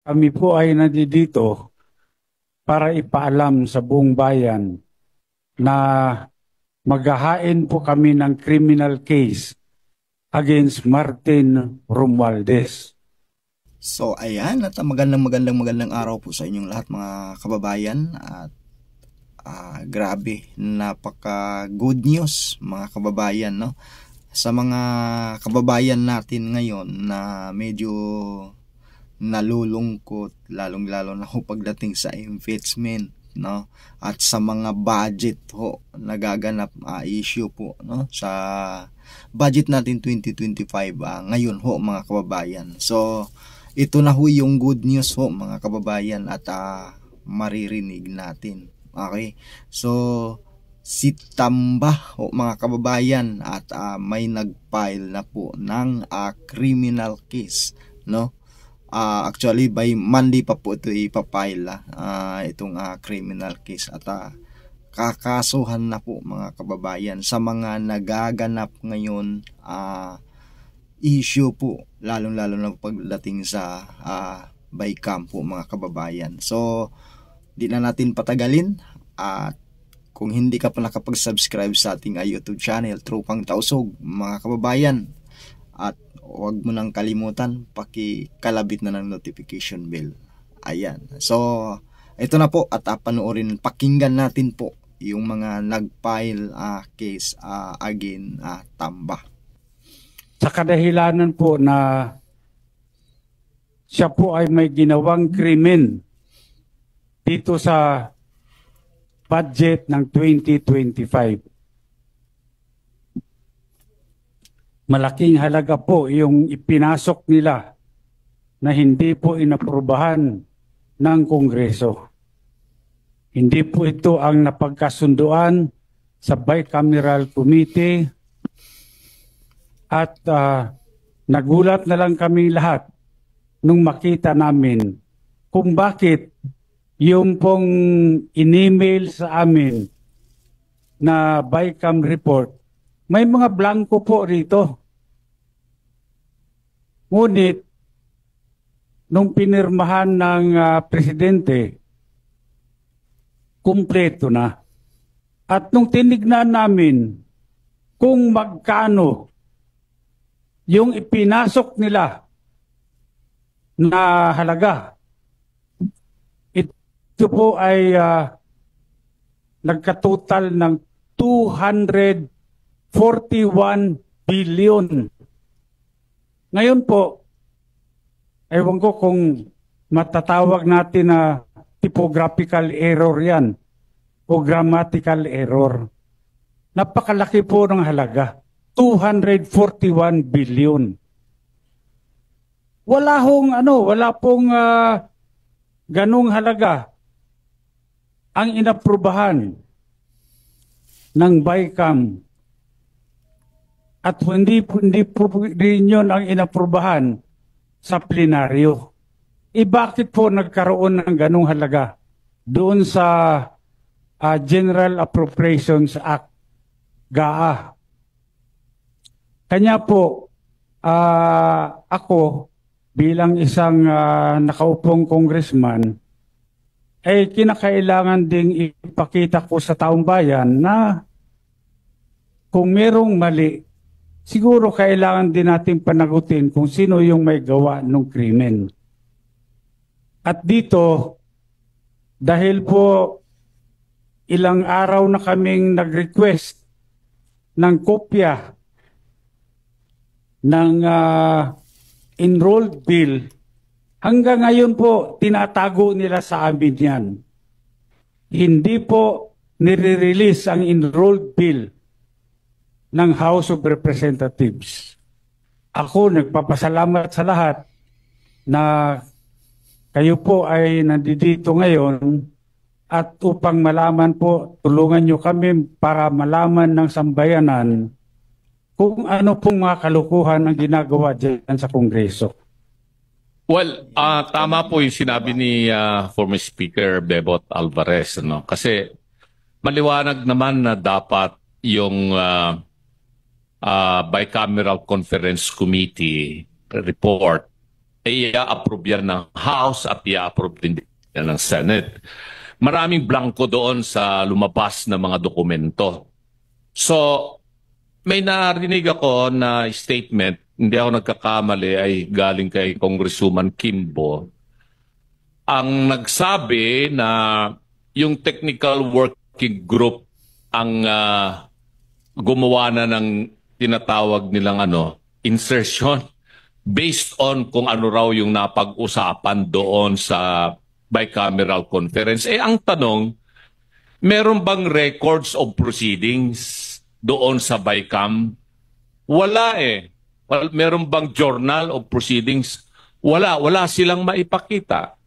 Kami po ay nandito para ipaalam sa buong bayan na maghahain po kami ng criminal case against Martin Romualdez. So ayan, at magandang araw po sa inyong lahat mga kababayan. At grabe, napaka good news mga kababayan, no? Sa mga kababayan natin ngayon na medyo nalulungkot, lalong-lalo na ho pagdating sa impeachment, no? At sa mga budget ho nagaganap issue po, no? Sa budget natin 2025 ngayon ho mga kababayan. So ito na ho yung good news ho mga kababayan at maririnig natin. Okay? So si Tamba ho mga kababayan at may nag-file na po ng criminal case, no? Actually by Monday pa po ito ipapile itong criminal case at kakasuhan na po mga kababayan sa mga nagaganap ngayon issue po, lalong-lalo na pagdating sa BICAM po mga kababayan. So di na natin patagalin at kung hindi ka pa nakapag-subscribe sa ating YouTube channel Tropang Tausog mga kababayan, at huwag mo nang kalimutan pakikalabit na ng notification bell. Ayan. So ito na po at panoorin, pakinggan natin po yung mga nag-file case again Tamba. Sa kadahilanan po na siya po ay may ginawang krimen dito sa budget ng 2025. Malaking halaga po yung ipinasok nila na hindi po inaprubahan ng Kongreso. Hindi po ito ang napagkasunduan sa Bicameral Committee. At nagulat na lang kami lahat nung makita namin kung bakit yung pong in-email sa amin na BICAM report, may mga blanco po rito. Ngunit, nung pinirmahan ng presidente, kumpleto na. At nung tinignan namin kung magkano yung ipinasok nila na halaga, ito po ay nagkatotal ng 241 billion. Ngayon po, ewan ko kung matatawag natin na typographical error yan o grammatical error. Napakalaki po ng halaga. 241 billion. Wala pong ganung halaga ang inaprubahan ng BICAM. At hindi po rin yun ang inaprubahan sa plenaryo. Bakit po nagkaroon ng ganung halaga doon sa General Appropriations Act, GAA? Kanya po, ako bilang isang nakaupong congressman, ay kinakailangan ding ipakita ko sa taong bayan na kung merong mali, siguro kailangan din natin panagutin kung sino yung may gawa ng krimen. At dito, dahil po ilang araw na kaming nag-request ng kopya ng enrolled bill, hanggang ngayon po tinatago nila sa amin yan. Hindi po nire-release ang enrolled bill ng House of Representatives. Ako nagpapasalamat sa lahat na kayo po ay nandito ngayon at upang malaman po, tulungan nyo kami para malaman ng sambayanan kung ano pong mga kalukuhan ang ginagawa dyan sa Kongreso. Well, tama po yung sinabi ni former Speaker Bebot Alvarez, no? Kasi maliwanag naman na dapat yung Bicameral Conference Committee report ay i-approve yan ng House at i-approve din yan ng Senate. Maraming blanco doon sa lumabas na mga dokumento. So, may narinig ako na statement, hindi ako nagkakamali, ay galing kay Congresswoman Kimbo. Ang nagsabi na yung technical working group ang gumawa na ng tinatawag nilang insertion based on kung ano raw yung napag-usapan doon sa bicameral conference. Ang tanong, meron bang records of proceedings doon sa BICAM? Wala meron bang journal of proceedings? Wala silang maipakita.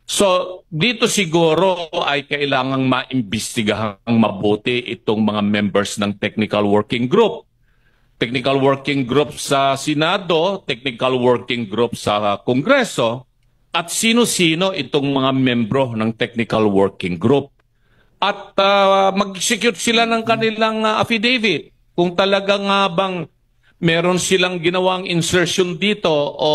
So, dito siguro ay kailangang maimbestigahang mabuti itong mga members ng Technical Working Group. Technical Working Group sa Senado, Technical Working Group sa Kongreso, at sino-sino itong mga membro ng Technical Working Group. At mag-execute sila ng kanilang affidavit. Kung talagang bang meron silang ginawang insertion dito o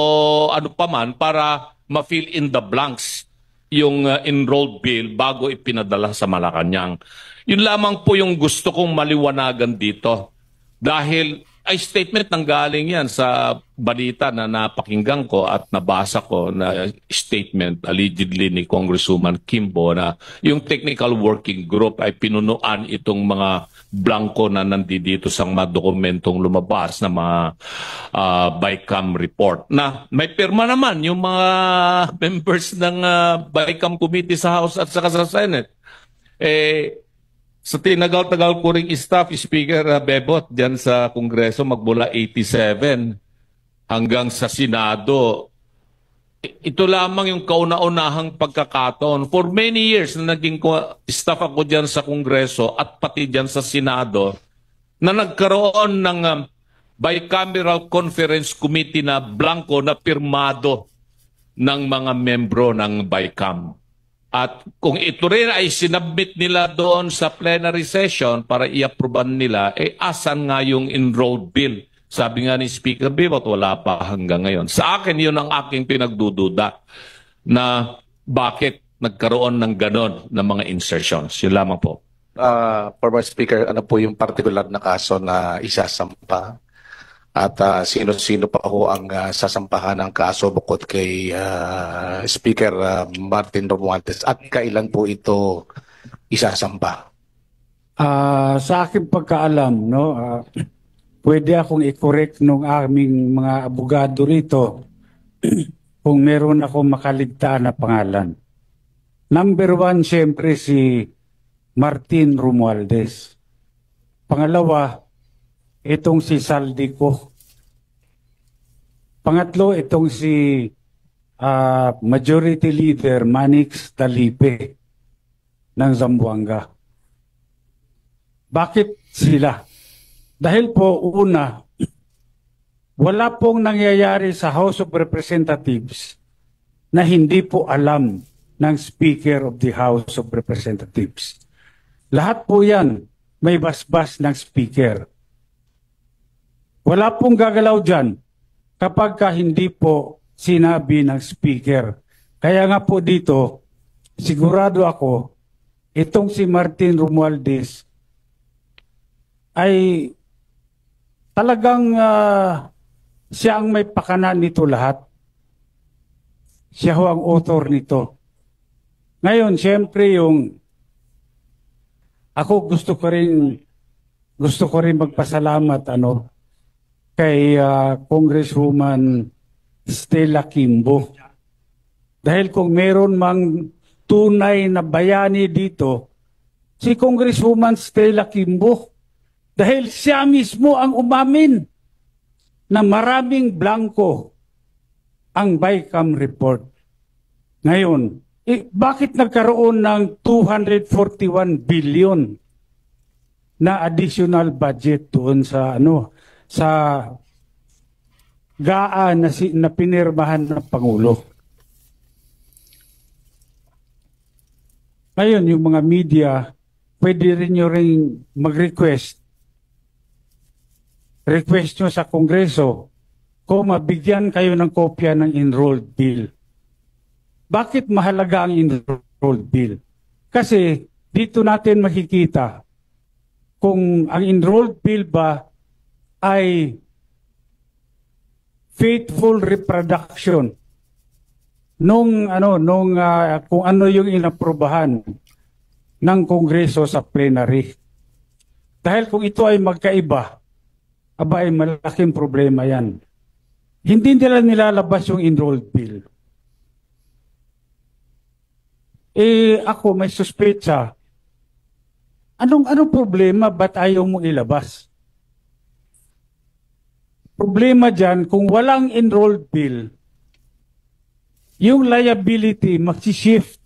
ano paman para ma-fill in the blanks yung enrolled bill bago ipinadala sa Malacanang. Yun lamang po yung gusto kong maliwanagan dito. Dahil ay statement nang galing yan sa balita na napakinggan ko at nabasa ko na statement allegedly ni Congresswoman Kimbo na yung technical working group ay pinunuan itong mga blanco na nandito sa mga dokumentong lumabas na mga BICAM report. Na may pirma naman yung mga members ng BICAM committee sa House at saka sa Senate. Sa tinagal-tagal ko ring staff, Speaker Bebot, dyan sa Kongreso, magmula 87 hanggang sa Senado. Ito lamang yung kauna-unahang pagkakataon. For many years na naging staff ako dyan sa Kongreso at pati dyan sa Senado, na nagkaroon ng bicameral conference committee na blanco na pirmado ng mga membro ng BICAM. At kung ito rin ay sinabmit nila doon sa plenary session para i-approvean nila, asan nga yung enrolled bill? Sabi nga ni Speaker Bibot, wala pa hanggang ngayon. Sa akin, yun ang aking pinagdududa na bakit nagkaroon ng ganon na mga insertions. Yun lamang po. Former Speaker, ano po yung particular na kaso na isasampa? At sino-sino pa ho ang sasampahan ng kaso bukod kay Speaker Martin Romualdez at kailan po ito isasampa? Sa aking pagkaalam, pwede akong i-correct ng aming mga abogado rito kung meron akong makaligtaan na pangalan. Number one, siyempre si Martin Romualdez. Pangalawa, itong si Saldico. Pangatlo, itong si Majority Leader Manix Talipe ng Zamboanga. Bakit sila? Dahil po, una, wala pong nangyayari sa House of Representatives na hindi po alam ng Speaker of the House of Representatives. Lahat po yan may basbas ng Speaker. Wala pong gagalaw dyan kapag hindi po sinabi ng Speaker. Kaya nga po dito, sigurado ako, itong si Martin Romualdez ay talagang siya ang may pakanan nito lahat. Siya ho ang author nito. Ngayon, siyempre ako gusto ko rin magpasalamat kay Congresswoman Stella Kimbo. Dahil kung meron mang tunay na bayani dito, si Congresswoman Stella Kimbo. Dahil siya mismo ang umamin na maraming blanco ang BICAM report. Ngayon, bakit nagkaroon ng 241 billion na additional budget doon sa sa GAA na pinirmahan ng Pangulo? Ngayon, yung mga media, pwede rin nyo rin mag-request nyo sa Kongreso kung mabigyan kayo ng kopya ng enrolled bill. Bakit mahalaga ang enrolled bill? Kasi dito natin makikita kung ang enrolled bill ba ay faithful reproduction kung ano yung inaprobahan ng Kongreso sa plenary. Dahil kung ito ay magkaiba, aba ay malaking problema yan. Hindi nila nilalabas yung enrolled bill. Ako may suspetsa. Anong problema? Ba't ayaw mo ilabas? Problema dyan, kung walang enrolled bill, yung liability magsishift,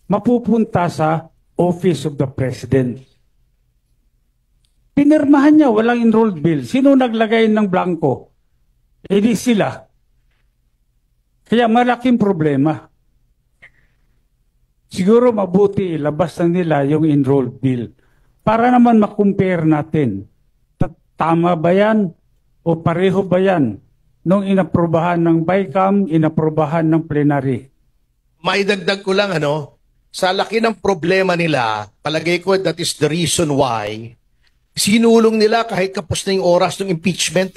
mapupunta sa Office of the President. Pinirmahan niya, walang enrolled bill. Sino naglagay ng blanco? Di sila. Kaya malaking problema. Siguro mabuti ilabas na nila yung enrolled bill para naman makumpare natin. Tama ba yan? O pareho ba yan? Nung inaprobahan ng BICAM, inaprobahan ng plenary. Maidagdag ko lang, sa laki ng problema nila, palagay ko that is the reason why sinulong nila kahit kapos na yung oras ng impeachment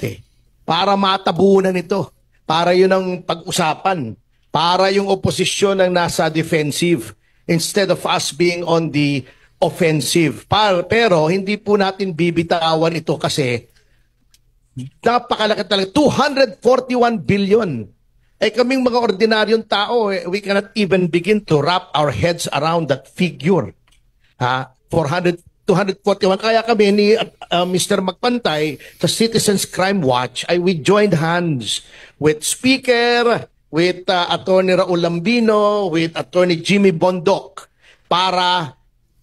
para matabunan ito. Para yun ang pag-usapan. Para yung oposisyon ang nasa defensive instead of us being on the offensive. Pero hindi po natin bibitawan ito kasi napakalaki talaga. 241 billion. Kaming mga ordinaryong tao, we cannot even begin to wrap our heads around that figure. 241. Kaya kami ni Mr. Magpantay sa Citizens Crime Watch, we joined hands with Speaker, with Attorney Raul Lambino, with Attorney Jimmy Bondoc para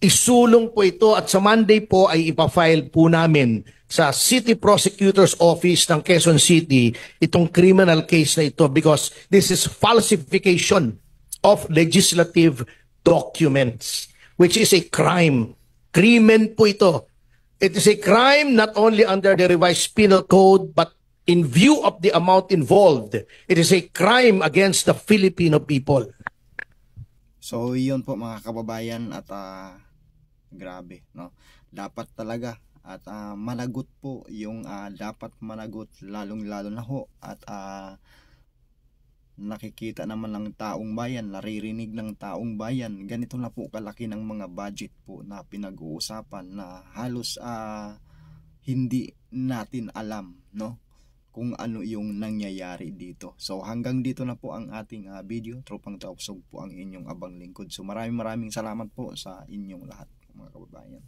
isulong po ito at sa Monday po ay ipafile po namin sa City Prosecutor's Office ng Quezon City itong criminal case na ito because this is falsification of legislative documents which is a crime. Krimen po ito. It is a crime not only under the revised penal code but in view of the amount involved. It is a crime against the Filipino people. So yun po mga kababayan at grabe, no? Dapat talaga at managot po yung dapat managot lalong-lalo na ho at nakikita naman ng taong bayan, naririnig ng taong bayan. Ganito na po kalaki ng mga budget po na pinag-uusapan na halos hindi natin alam, no? Kung ano yung nangyayari dito. So hanggang dito na po ang ating video. Tropang Tausog po ang inyong abang lingkod. So maraming salamat po sa inyong lahat mga kababayan.